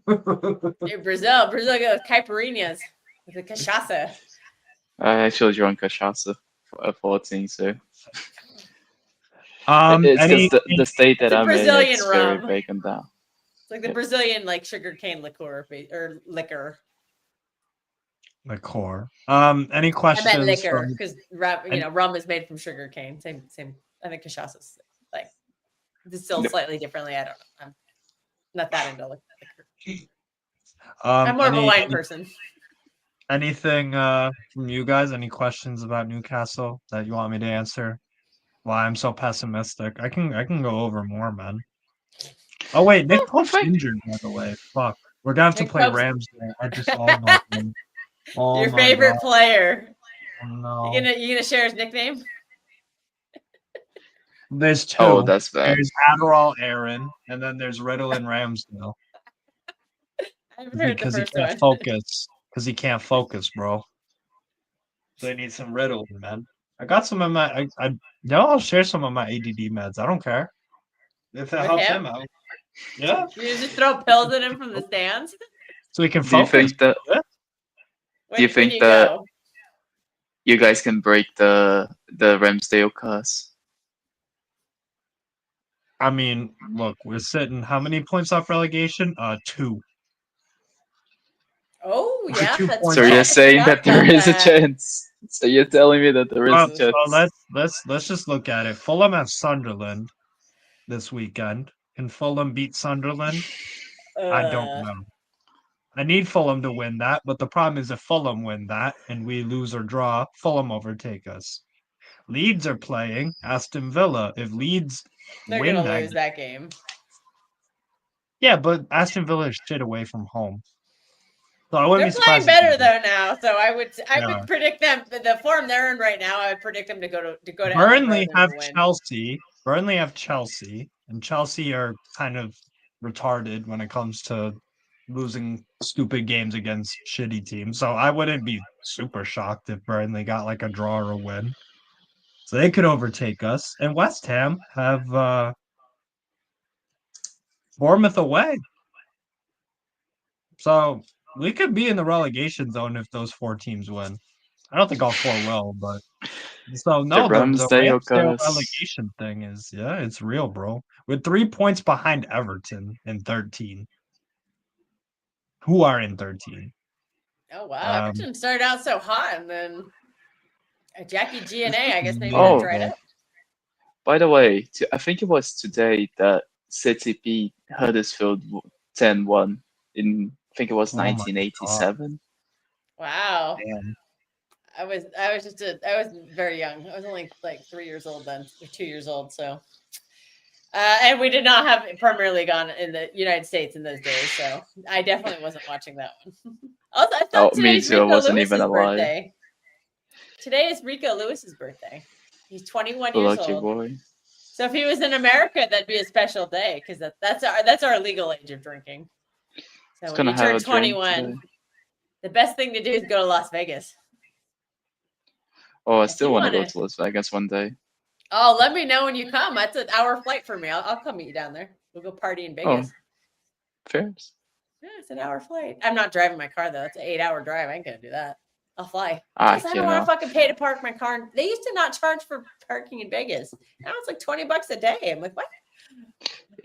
In Brazil goes caipirinhas with the cachaça. I actually drank cachaça at 14, so. Any, just the state that It's a I'm in, Brazilian it's very rum. big and down. It's like the Brazilian like sugarcane liqueur or liquor. liqueur. Any I questions? meant liquor because rum is made from sugarcane. Same. I think cachaça is like distilled slightly differently. I don't know. I'm not that into liquor. I'm more of a wine person. Anything from you guys? Any questions about Newcastle that you want me to answer? Why I'm so pessimistic? I can go over more, man. Oh wait, Nick Pope's injured, by the way. Fuck, we're gonna have to play Rams. I just oh your my favorite God. player. Oh, no. You gonna share his nickname? There's two. Oh, that's bad. There's Adderall Aaron, and then there's Ritalin Ramsdale. I haven't heard the first one. Focus. Because he can't focus, bro. So they need some Ritalin, man. I got some of my. I'll share some of my ADD meds. I don't care if it helps him out. Yeah. You just throw pills at him from the stands. So he can Do you focus. think that? Do you think that you guys can break the Ramsdale curse? I mean, look, we're sitting how many points off relegation? 2. Oh yeah. So you're saying that there is a chance. So you're telling me that there is a chance. So let's just look at it. Fulham have Sunderland this weekend. Can Fulham beat Sunderland? I don't know. I need Fulham to win that, but the problem is if Fulham win that and we lose or draw, Fulham overtake us. Leeds are playing Aston Villa. If Leeds they're win gonna lose that game. Yeah, but Aston Villa is shit away from home. So I wouldn't they're playing better though now. So I would predict them the form they're in right now. I would predict them to go to Burnley have Chelsea. Burnley have Chelsea, and Chelsea are kind of retarded when it comes to losing stupid games against shitty teams. So I wouldn't be super shocked if Burnley got like a draw or a win. So they could overtake us. And West Ham have Bournemouth away. So we could be in the relegation zone if those 4 teams win. I don't think all 4 will, but so no, the Ramsdale relegation thing is it's real, bro. With 3 points behind Everton in 13. Who are in 13? Oh wow, Everton started out so hot, and then Jackie G&A, I guess maybe that dried up. By the way, I think it was today that City beat Huddersfield 10-1 in, I think it was 1987. Wow. Damn. I was very young. I was only like 3 years old then, or 2 years old. So And we did not have Premier League on in the United States in those days, so I definitely wasn't watching that one. Also, I thought me today's too. I Rico wasn't even Lewis's alive. birthday. Today is Rico Lewis's birthday. He's 21 The years lucky old. boy. So if he was in America, that'd be a special day because that's our legal age of drinking. So when gonna you have turn a drink 21, today. the best thing to do is go to Las Vegas. Oh, I If still you want to go wanna- to Las Vegas one day. Oh, let me know when you come. That's an hour flight for me. I'll come meet you down there. We'll go party in Vegas. Fair. Yeah, it's an hour flight. I'm not driving my car though. It's an 8-hour drive. I ain't gonna do that. I'll fly. Because I You don't want know. to fucking pay to park my car. They used to not charge for parking in Vegas. Now it's like $20 a day. I'm like, what?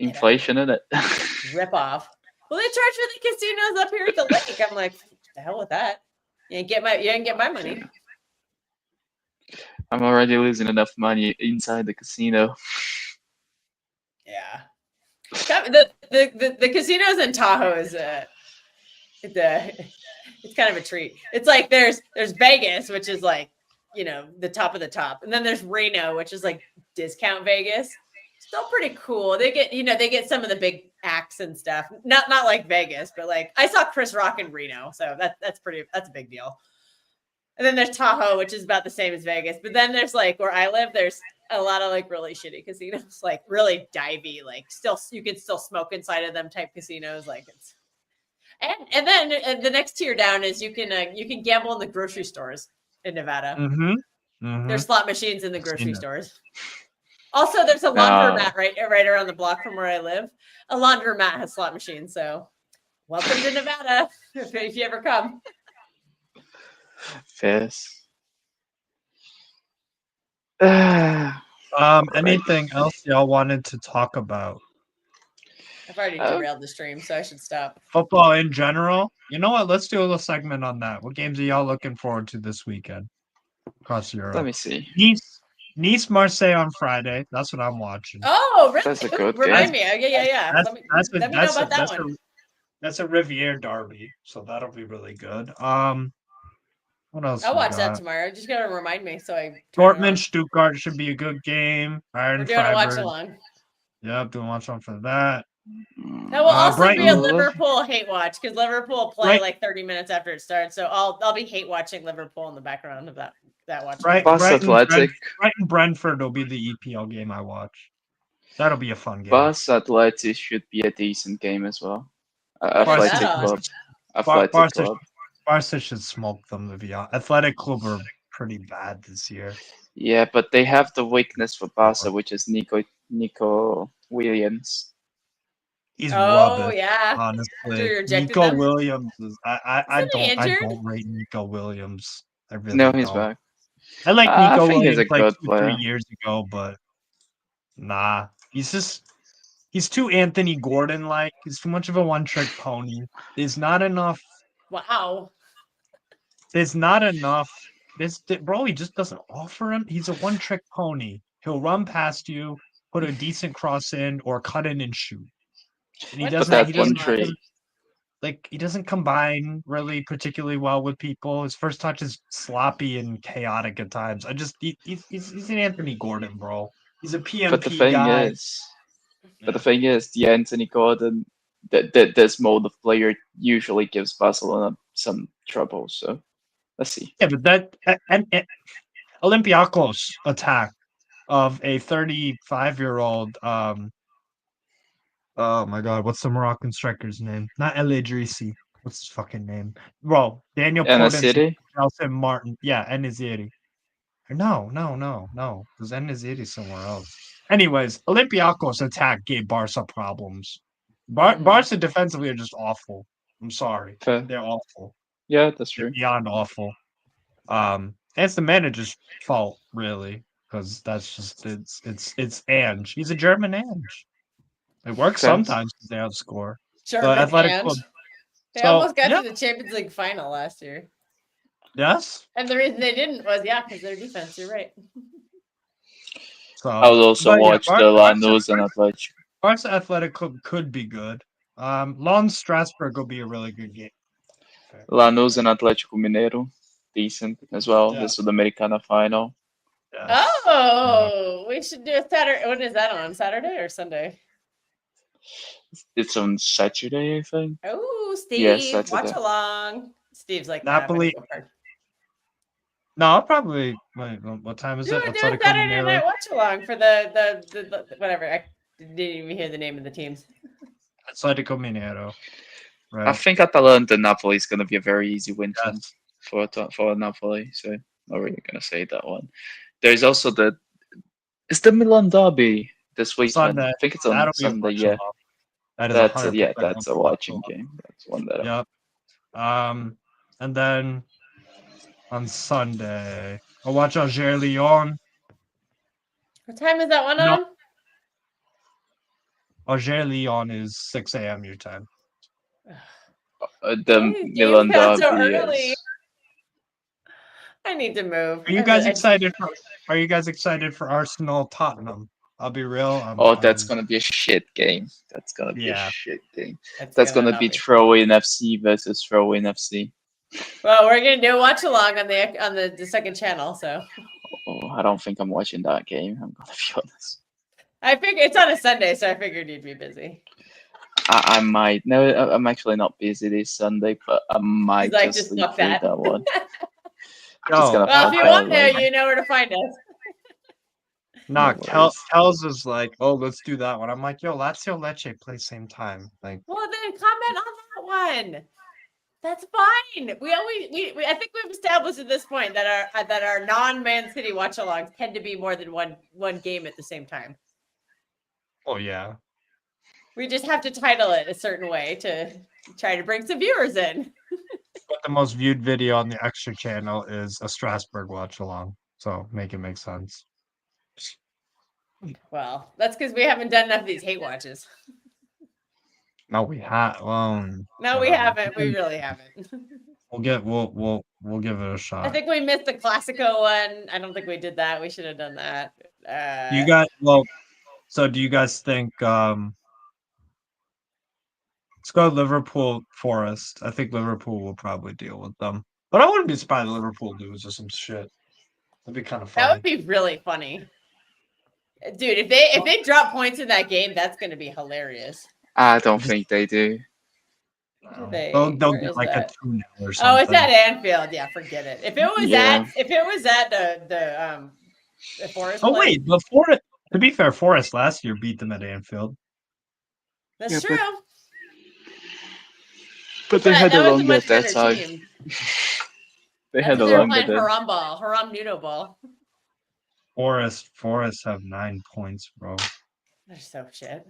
Inflation in it. Rip off. Well, they charge for the casinos up here at the lake. I'm like, the hell with that. You ain't get my money. I'm already losing enough money inside the casino. Yeah. The casinos in Tahoe is it's kind of a treat. It's like there's Vegas, which is like, the top of the top. And then there's Reno, which is like discount Vegas. Still pretty cool. They get some of the big acts and stuff. Not like Vegas, but like I saw Chris Rock in Reno, so that's a big deal. And then there's Tahoe, which is about the same as Vegas. But then there's like where I live, there's a lot of like really shitty casinos, like really divey, like you can still smoke inside of them type casinos. Like it's and then the next tier down is you can gamble in the grocery stores in Nevada. There's slot machines in the grocery stores. Also, there's a laundromat right around the block from where I live. A laundromat has slot machines. So, welcome to Nevada if you ever come. Yes. Anything else y'all wanted to talk about? I've already derailed the stream, so I should stop. Football in general? You know what? Let's do a little segment on that. What games are y'all looking forward to this weekend across Europe? Let me see. Nice, Marseille on Friday. That's what I'm watching. Oh, really? That's a good Remind game. me. Yeah. Let me know about that one. That's a Riviera derby, so that'll be really good. What else? I'll watch that tomorrow. Just gotta remind me so I. Dortmund, Stuttgart should be a good game. We're doing a watch along. Yep, doing watch along for that. That will also Brighton, be a Liverpool hate watch because Liverpool play like 30 minutes after it starts. So I'll be hate watching Liverpool in the background of that watch. Athletic. Brighton Brentford will be the EPL game I watch. That'll be a fun game. Athletic should be a decent game as well. Athletic Club. Barca should smoke them, to be honest. Athletic Club are pretty bad this year. Yeah, but they have the weakness for Barca, which is Nico Williams. He's rubbish. Yeah. Honestly, Nico Williams is. I don't rate Nico Williams. I really don't. He's back. I like Nico Williams like 2-3 years ago, but nah, he's too Anthony Gordon like. He's too much of a one-trick pony. There's not enough. Wow. There's not enough. Bro, he just doesn't offer him. He's a one-trick pony. He'll run past you, put a decent cross in, or cut in and shoot. And he doesn't. He doesn't combine really particularly well with people. His first touch is sloppy and chaotic at times. He's an Anthony Gordon, bro. He's a PMP but the thing guy. The thing is, the Anthony Gordon, this mode of player usually gives Barcelona some trouble. So let's see. Yeah, but and Olympiacos attack of a 35-year-old. Oh my God, what's the Moroccan striker's name? Not El Idrissi. What's his fucking name? Bro, Daniel City. Nelson Martin. Yeah, Eniziri. No. Because Eniziri somewhere else. Anyways, Olympiacos attack gave Barca problems. Barca defensively are just awful. I'm sorry. Fair. They're awful. Yeah, that's true. They're beyond awful. It's the manager's fault, really, because that's just it's Ange. He's a German Ange. It works sometimes because they outscore. German Athletic Club. They almost got to the Champions League final last year. Yes. And the reason they didn't was because their defense. You're right. So I would also watch the Lanús and Athletic. Barca Athletic Club could be good. Lons Strasbourg will be a really good game. Lanús and Atlético Mineiro, decent as well. Yeah. This is the Americana final. Yes. Oh, we should do a Saturday. When is that on? Saturday or Sunday? It's on Saturday, I think. Oh, Yeah, Steve, watch Saturday. along. Steve's like, nah, I'm gonna Napoli. go party. No, I'll probably. Wait, what time is Do it? a Atletico Saturday Mineiro. night watch along for the whatever. I didn't even hear the name of the teams. Atletico Mineiro. I Right. think Atalanta Napoli is going to be a very easy win Yes. for Napoli. So not really going to say that one. There's also it's the Milan derby this weekend. Sunday. I think it's on That'll be a Sunday. watch Yeah, along. That is that's 100%. that's a watching game. That's one that. Yep. And then on Sunday, I'll watch Angers Lyon. What time is that one No. on? Angers Lyon is 6 a.m. your time. The Why is Milan games out so derby early? is. I need to move. Are you guys excited for? Are you guys excited for Arsenal Tottenham? I'll be real. That's gonna be a shit game. That's gonna be a Yeah. shit game. It's That's gonna not be Throw-in FC versus Throw-in FC. Well, we're gonna do a watch along on the second channel. So Oh, I don't think I'm watching that game. I'm gonna be honest. I figured it's on a Sunday, so I figured you'd be busy. I might. No, I'm actually not busy this Sunday, but I might like, just just sleep fuck through that. that one. Yo, Just gonna Well, if you fuck want that, to, like- you know where to find us. Nah, No worries. Tells is like, oh, let's do that one. I'm like, yo, Lazio Lecce play same time. Like, Well, then comment on that one. That's fine. We I think we've established at this point that our non-Man City watch alongs tend to be more than one game at the same time. oh yeah. We just have to title it a certain way to try to bring some viewers in. But the most viewed video on the extra channel is a Strasbourg watch along. So make it make sense. Well, that's because we haven't done enough of these hate watches. No, we have. No, we whatever. haven't. We really haven't. We'll give it a shot. I think we missed the Classico one. I don't think we did that. We should have done that. You got so do you guys think let's go Liverpool Forest. I think Liverpool will probably deal with them. But I wouldn't be surprised if Liverpool loses some shit. That'd be kind of funny. That would be really funny. Dude, if they drop points in that game, that's gonna be hilarious. I don't think they do. No. They- They'll where get is like that? a 2-0 or something. Oh, it's at Anfield. Yeah, forget it. If it was at the Forest. Oh place, wait, before it. To be fair, Forest last year beat them at Anfield. that's Yeah, true. But they had that a was a longer much at that better time. team. They That's had a because they were longer playing than. Haram ball, Haram Nuno ball. Forest have 9 points, bro. They're so shit.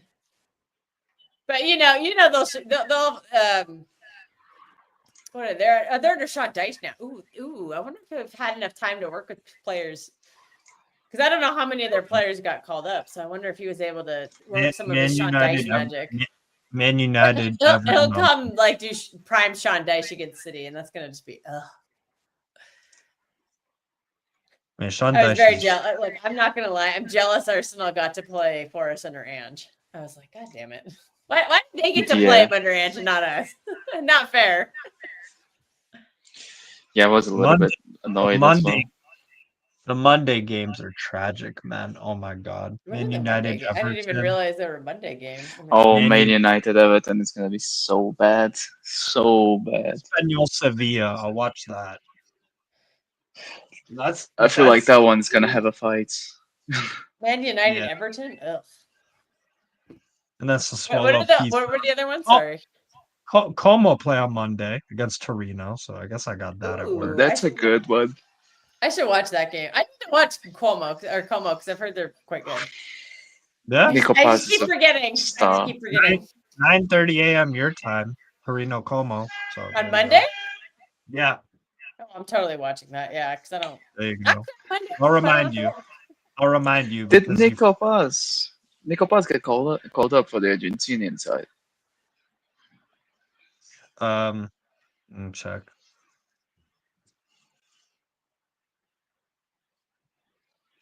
But they'll what are they're under Sean Dyche now. Ooh, I wonder if they've had enough time to work with players. Because I don't know how many of their players got called up. So I wonder if he was able to work some of his Sean Dyche magic. Man United. He'll come like do prime Sean Dyche against City, and that's gonna just be ugh. Man, Sean I was Dyche very is- jealous. Like, I'm not gonna lie, I'm jealous Arsenal got to play Forest under Ange. I was like, God damn it. Why did they get to play him under Ange and not us? Not fair. Yeah, I was a little bit annoyed as well. The Monday games are tragic, man. Oh my god. When Man are the United. Monday games? I didn't even Everton. realize there were Monday games. Oh, Man Man United Everton is gonna be so bad, so bad. Espanyol Sevilla. I'll watch that. I feel like that one's gonna have a fight. Man United Yeah. Everton? Ugh. And that's the What swallow piece. were the other ones? Oh. Sorry. Como play on Monday against Torino, so I guess I got that at Ooh. work. That's a good one. I should watch that game. I need to watch Como because I've heard they're quite good. Yeah. Nico I Paz just is keep a forgetting. star. 9:30 a.m. your time. Torino Como. So there On you Monday? go. Yeah. Oh, I'm totally watching that. Yeah, because I don't. There you go. Monday, I'll remind you. I'll remind you. Did because you- Nico Paz get called up for the Argentinian side? Let me check.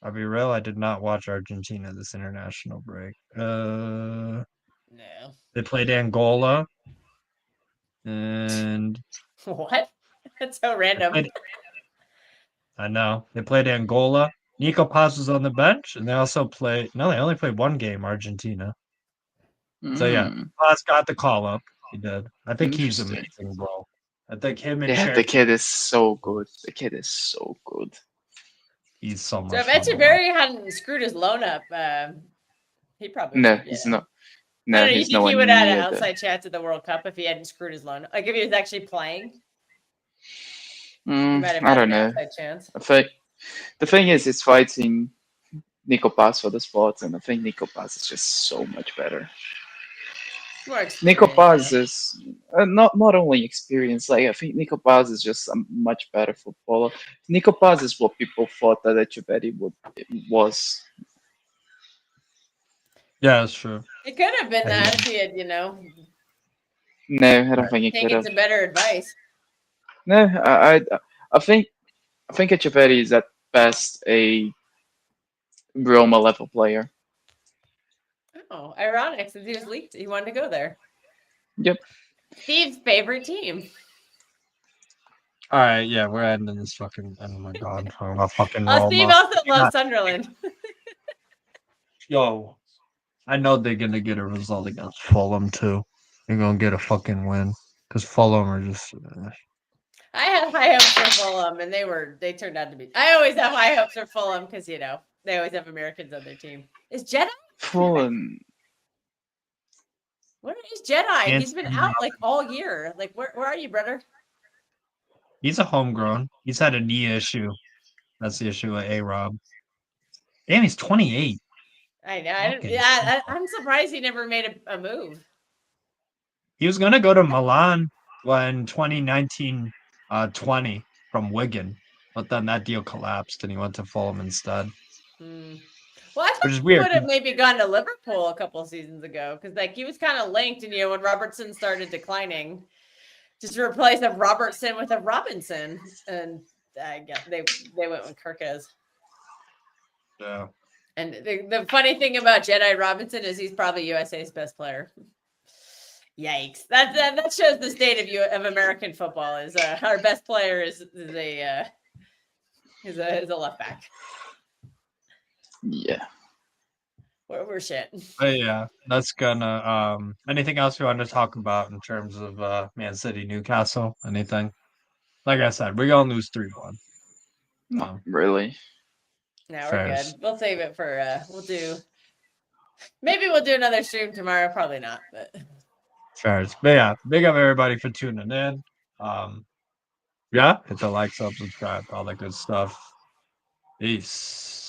I'll be real. I did not watch Argentina this international break. No. They played Angola, and What? That's so random. I know they played Angola, Nico Paz was on the bench, and they also play. No, they only played one game, Argentina. So yeah, Mm, Paz got the call up. He did. I think he's interesting. amazing, bro. I think him and Yeah, the Cherry, kid is so good. The kid is so good. he's so So much if fun to watch. Echeverry hadn't screwed his loan up, he probably No, would. he's Yeah. not. I No, don't know. You he's think he nowhere would have had an near the. outside chance at the World Cup if he hadn't screwed his loan? Like if he was actually playing, he might have I had don't an know. outside chance. I think the thing is, he's fighting Nico Paz for the spot, and I think Nico Paz is just so much better. More Nico experience. Paz is not only experience. Like I think Nico Paz is just a much better footballer. Nico Paz is what people thought that Echeverri was. Yeah, that's true. It could have been Yeah. that if he had, No, I don't think he could taken have. some better advice. No, I think Echeverri is at best a Roma level player. Oh, ironic since he was leaked. He wanted to go there. Yep. Steve's favorite team. All right, yeah, we're ending this fucking. Oh my god, talking about fucking Oh, Steve Roma. also loves Sunderland. Yo, I know they're gonna get a result against Fulham too. They're gonna get a fucking win because Fulham are just. I had high hopes for Fulham, and they turned out to be. I always have high hopes for Fulham because they always have Americans on their team. Is Jedi? Fulham. Where is Jedi? He's been Anthony out like all year. Like where are you, brother? He's a homegrown. He's had a knee issue. That's the issue with A Rob. Damn, he's 28. I know. I didn't, Fucking yeah, I'm surprised he never made a move. He was gonna go to Milan when 2019 20 from Wigan, but then that deal collapsed and he went to Fulham instead. Hmm. Well, I thought Which is he weird. would have maybe gone to Liverpool a couple seasons ago because like he was kind of linked, and when Robertson started declining, just replace a Robertson with a Robinson, and I guess they went with Kirkes. Yeah. And the funny thing about Jedi Robinson is he's probably USA's best player. Yikes! That shows the state of American football. Is our best player is a left back. Yeah. We're shit. But yeah, that's gonna anything else you want to talk about in terms of Man City Newcastle? Anything? Like I said, we're gonna lose 3-1. Not really. No, we're Fairs. good. We'll save it for maybe we'll do another stream tomorrow. Probably not, but Fairs. But yeah, big up everybody for tuning in. Yeah, hit the like, subscribe, all that good stuff. Peace.